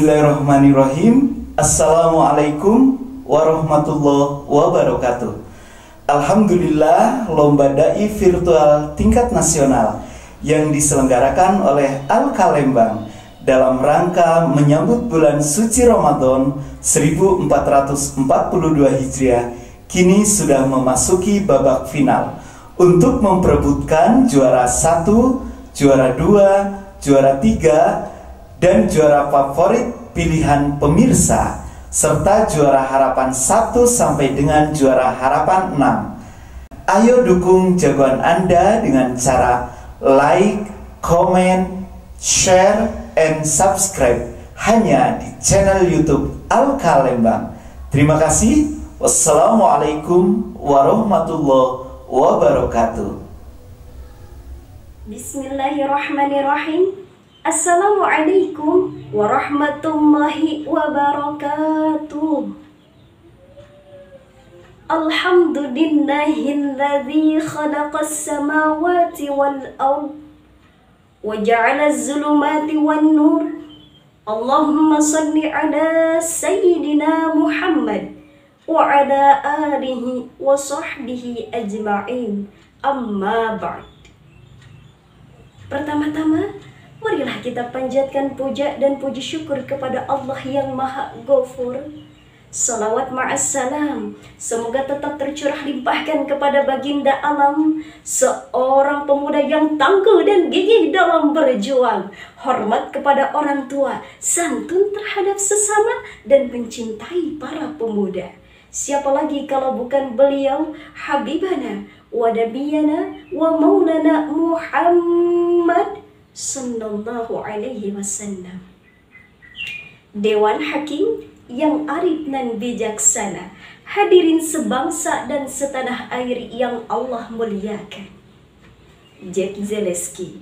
Bismillahirrahmanirrahim. Assalamualaikum warahmatullahi wabarakatuh. Alhamdulillah, lomba dai virtual tingkat nasional yang diselenggarakan oleh Al-Kalembang dalam rangka menyambut bulan suci Ramadan 1442 Hijriah kini sudah memasuki babak final untuk memperebutkan juara 1, juara 2, juara 3 dan juara favorit pilihan pemirsa, serta juara harapan 1 sampai dengan juara harapan 6. Ayo dukung jagoan Anda dengan cara like, comment, share, and subscribe hanya di channel YouTube Al-Kalembang. Terima kasih. Wassalamualaikum warahmatullahi wabarakatuh. Bismillahirrahmanirrahim. Assalamualaikum warahmatullahi wabarakatuh. Alhamdulillahilladzi khalaqas samawati wal ard wa ja'alaz zulumati wan nur. Allahumma salli ala sayyidina Muhammad wa ala alihi wa sahbihi ajma'in. Amma ba'd. Pertama-tama, marilah kita panjatkan puja dan puji syukur kepada Allah yang Maha Ghafur. Salawat ma'assalam semoga tetap tercurah limpahkan kepada baginda alam, seorang pemuda yang tangguh dan gigih dalam berjuang, hormat kepada orang tua, santun terhadap sesama, dan mencintai para pemuda. Siapa lagi kalau bukan beliau, Habibana wa nabiyana wa maulana Muhammad sallallahu alaihi wasallam. Dewan Hakim yang arif dan bijaksana, hadirin sebangsa dan setanah air yang Allah muliakan. Jack Zaleski,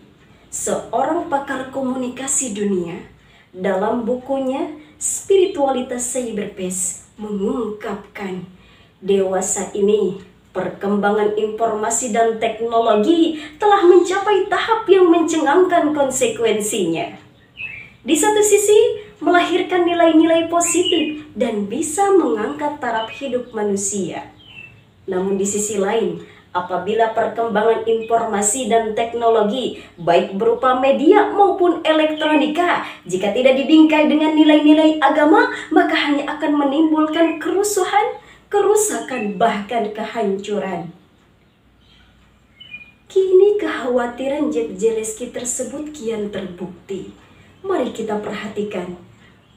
seorang pakar komunikasi dunia, dalam bukunya Spiritualitas Cyberspace mengungkapkan, dewasa ini perkembangan informasi dan teknologi telah mencapai tahap yang mencengangkan konsekuensinya. Di satu sisi, melahirkan nilai-nilai positif dan bisa mengangkat taraf hidup manusia. Namun di sisi lain, apabila perkembangan informasi dan teknologi, baik berupa media maupun elektronika, jika tidak dibingkai dengan nilai-nilai agama, maka hanya akan menimbulkan kerusuhan, kerusakan, bahkan kehancuran. Kini kekhawatiran Jack Zaleski tersebut kian terbukti. Mari kita perhatikan,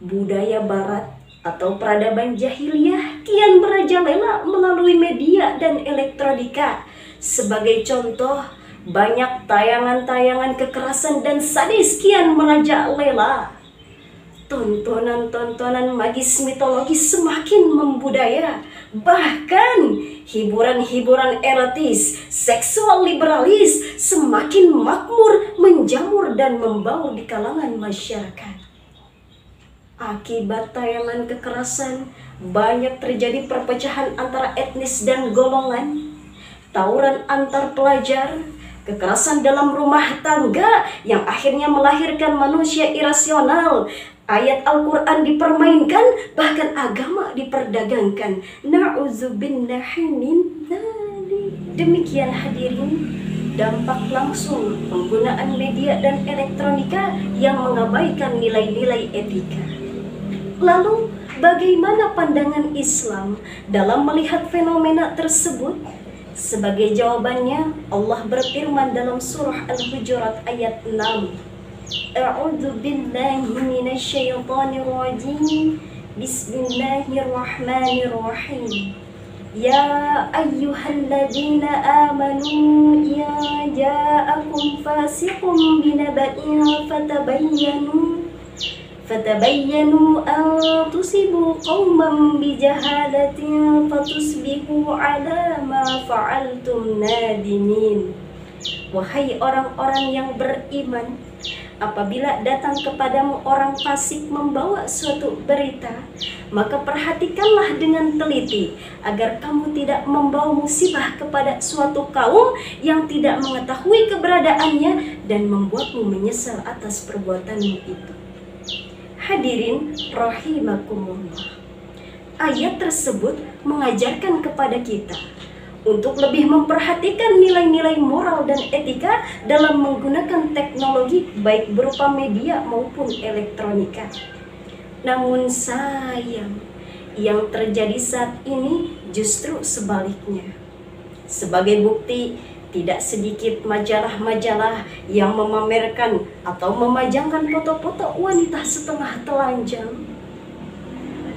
budaya barat atau peradaban jahiliyah kian merajalela melalui media dan elektronika. Sebagai contoh, banyak tayangan-tayangan kekerasan dan sadis kian merajalela. Tontonan-tontonan magis mitologis semakin membudaya. Bahkan hiburan-hiburan erotis, seksual liberalis semakin makmur, menjamur dan membaur di kalangan masyarakat. Akibat tayangan kekerasan, banyak terjadi perpecahan antara etnis dan golongan, tawuran antar pelajar, kekerasan dalam rumah tangga yang akhirnya melahirkan manusia irasional. Ayat Al-Quran dipermainkan, bahkan agama diperdagangkan. Na'udzubillahi min dzalik. Demikian hadirin, dampak langsung penggunaan media dan elektronika yang mengabaikan nilai-nilai etika. Lalu, bagaimana pandangan Islam dalam melihat fenomena tersebut? Sebagai jawabannya, Allah berfirman dalam surah Al-Hujurat ayat 6. A'udzu billahi minasyaitonir rajim. Bismillahirrahmanirrahim. Ya ayyuhalladzina amanu ya ja'akum fasiqun binaba'in fatabayyanu an tusibu qauman bijahalatin fatusbihu ala ma fa'altum nadimin. Wahai orang-orang yang beriman, apabila datang kepadamu orang fasik membawa suatu berita, maka perhatikanlah dengan teliti agar kamu tidak membawa musibah kepada suatu kaum yang tidak mengetahui keberadaannya dan membuatmu menyesal atas perbuatanmu itu. Hadirin rahimakumullah. Ayat tersebut mengajarkan kepada kita untuk lebih memperhatikan nilai-nilai moral dan etika dalam menggunakan teknologi baik berupa media maupun elektronika. Namun sayang, yang terjadi saat ini justru sebaliknya. Sebagai bukti, tidak sedikit majalah-majalah yang memamerkan atau memajangkan foto-foto wanita setengah telanjang.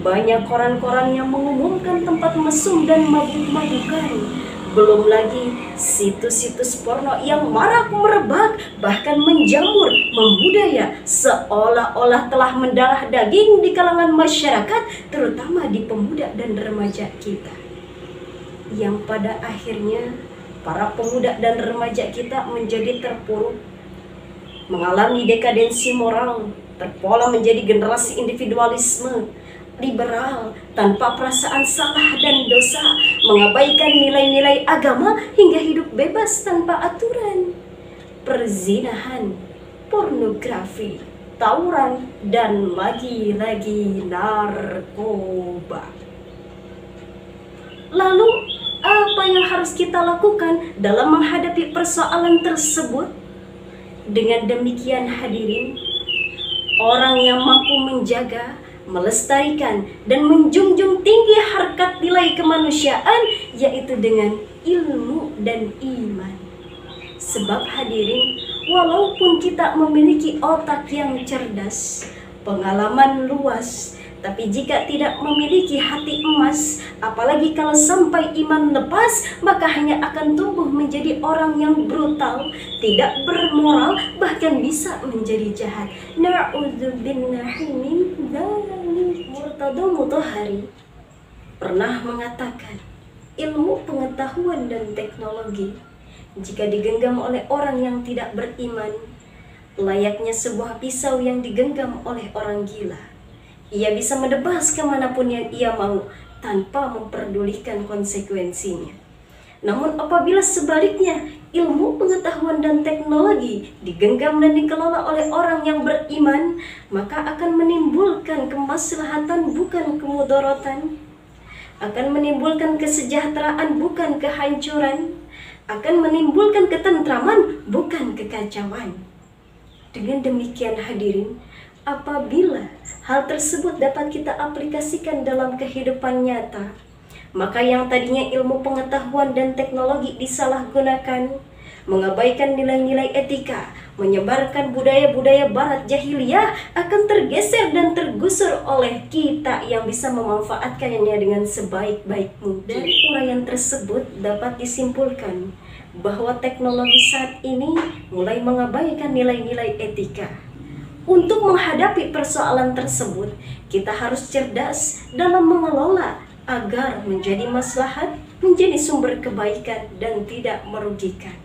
Banyak koran-koran yang mengumumkan tempat mesum dan mabuk-mabukan. Belum lagi situs-situs porno yang marak merebak, bahkan menjamur, membudaya, seolah-olah telah mendarah daging di kalangan masyarakat, terutama di pemuda dan remaja kita. Yang pada akhirnya para pemuda dan remaja kita menjadi terpuruk, mengalami dekadensi moral, terpola menjadi generasi individualisme, liberal, tanpa perasaan salah dan dosa, mengabaikan nilai-nilai agama hingga hidup bebas tanpa aturan. Perzinahan, pornografi, tawuran, dan lagi-lagi narkoba. Lalu, apa yang harus kita lakukan dalam menghadapi persoalan tersebut? Dengan demikian hadirin, orang yang mampu menjaga, melestarikan, dan menjunjung tinggi harkat nilai kemanusiaan, yaitu dengan ilmu dan iman. Sebab hadirin, walaupun kita memiliki otak yang cerdas, pengalaman luas, tapi jika tidak memiliki hati emas, apalagi kalau sampai iman lepas, maka hanya akan tumbuh menjadi orang yang brutal, tidak bermoral, bahkan bisa menjadi jahat. Na'udzubillahi min dzalik. Murtada Mutahari pernah mengatakan, ilmu pengetahuan dan teknologi jika digenggam oleh orang yang tidak beriman, layaknya sebuah pisau yang digenggam oleh orang gila. Ia bisa menebas kemanapun yang ia mau tanpa memperdulikan konsekuensinya. Namun apabila sebaliknya, ilmu pengetahuan dan teknologi digenggam dan dikelola oleh orang yang beriman, maka akan menimbulkan kemaslahatan bukan kemudaratan, akan menimbulkan kesejahteraan bukan kehancuran, akan menimbulkan ketentraman bukan kekacauan. Dengan demikian hadirin, apabila hal tersebut dapat kita aplikasikan dalam kehidupan nyata, maka yang tadinya ilmu pengetahuan dan teknologi disalahgunakan, mengabaikan nilai-nilai etika, menyebarkan budaya-budaya barat jahiliyah, akan tergeser dan tergusur oleh kita yang bisa memanfaatkannya dengan sebaik-baik mungkin. Dari uraian tersebut dapat disimpulkan bahwa teknologi saat ini mulai mengabaikan nilai-nilai etika. Untuk menghadapi persoalan tersebut, kita harus cerdas dalam mengelola agar menjadi maslahat, menjadi sumber kebaikan dan tidak merugikan.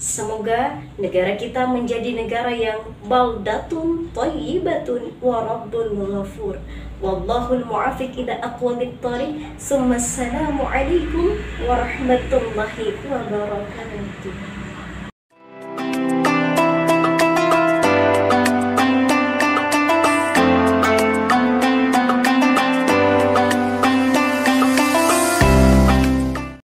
Semoga negara kita menjadi negara yang baldatun thayyibatun wa rabbun ghafur. Wallahul mu'afiq ila aqwamit thariq. Assalamu alaikum warahmatullahi wabarakatuh.